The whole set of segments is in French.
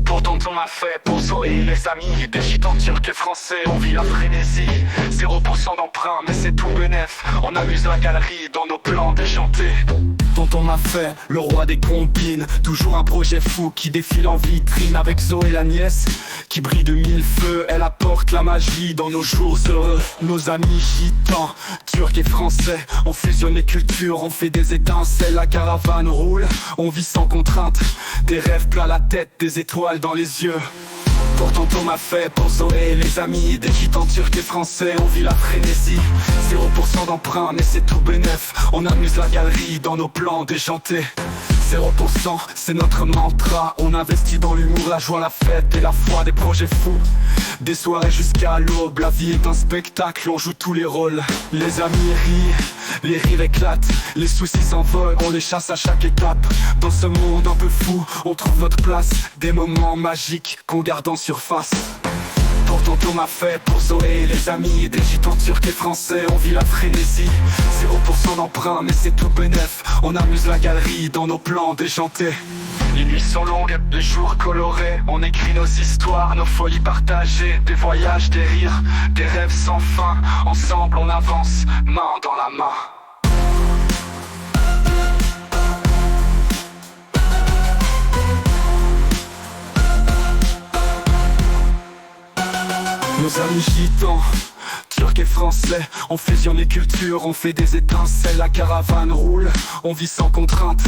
Pourtant on a fait pour Zoé les amis. Des gitans turcs et français, on vit la frénésie. 0% d'emprunt mais c'est tout bénef. On amuse la galerie dans nos plans déjantés. Dont on a fait le roi des combines. Toujours un projet fou qui défile en vitrine. Avec Zoé la nièce qui brille de mille feux. Elle apporte la magie dans nos jours heureux. Nos amis gitans, turcs et français, on fusionne les cultures, on fait des étincelles. La caravane roule, on vit sans contrainte. Des rêves plein la tête, des étoiles dans les yeux. Pourtant on m'a fait pour Zoé les amis. Des gitans turcs et français, on vit la frénésie. 0% d'emprunt mais c'est tout bénef. On amuse la galerie dans nos plans déjantés. 0% c'est notre mantra. On investit dans l'humour, la joie, la fête et la foi. Des projets fous, des soirées jusqu'à l'aube. La vie est un spectacle, on joue tous les rôles. Les amis rient, les rires éclatent. Les soucis s'envolent, on les chasse à chaque étape. Dans ce monde un peu fou, on trouve notre place. Des moments magiques qu'on garde en surface. Pourtant on m'a fait pour Zoé les amis. Des gitans turcs et français, on vit la frénésie. 0% d'emprunt mais c'est tout bénef. On amuse la galerie dans nos plans déjantés. Les nuits sont longues, les jours colorés. On écrit nos histoires, nos folies partagées. Des voyages, des rires, des rêves sans fin. Ensemble on avance, main dans la main. Nos amis gitans, turcs et français, on fusionne les cultures, on fait des étincelles. La caravane roule, on vit sans contrainte.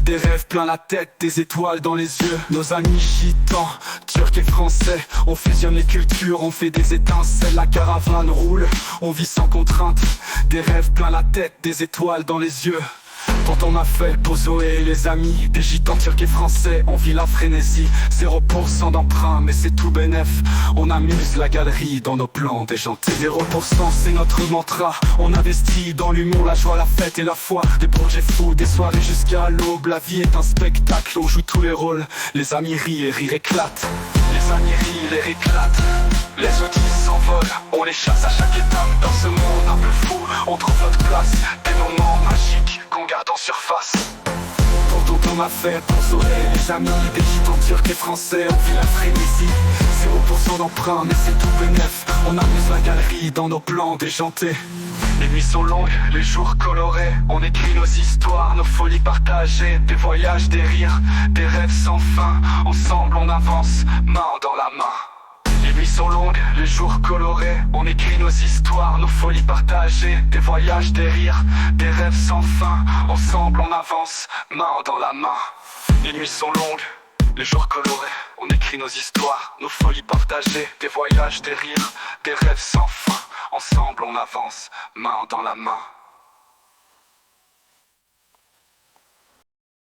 Des rêves plein la tête, des étoiles dans les yeux. Nos amis gitans, turcs et français, on fusionne les cultures, on fait des étincelles. La caravane roule, on vit sans contrainte. Des rêves plein la tête, des étoiles dans les yeux. Pourtant on m'a fait pour Zoé les amis. Des gitans turcs et français, on vit la frénésie. 0% d'emprunt mais c'est tout bénef. On amuse la galerie dans nos plans déjantés. 0% c'est notre mantra. On investit dans l'humour, la joie, la fête et la foi. Des projets fous, des soirées jusqu'à l'aube. La vie est un spectacle, on joue tous les rôles. Les amis rient et rire éclate. Les amis rient, les rires éclatent. Les outils s'envolent, on les chasse à chaque étape. Dans ce monde un peu fou, on trouve notre place. Des moments magiques qu'on garde en surface. Pourtant on m'a fait pour Zoé les amis. Des gitans turcs et français, on vit la frénésie. 0% d'emprunt mais c'est tout bénef. On amuse la galerie dans nos plans déjantés. Les nuits sont longues, les jours colorés. On écrit nos histoires, nos folies partagées. Des voyages, des rires, des rêves sans fin. Ensemble on avance, main dans la main. Les nuits sont longues, les jours colorés. On écrit nos histoires, nos folies partagées. Des voyages, des rires, des rêves sans fin. Ensemble on avance, main dans la main. Les nuits sont longues, les jours colorés. On écrit nos histoires, nos folies partagées. Des voyages, des rires, des rêves sans fin. Ensemble on avance, main dans la main.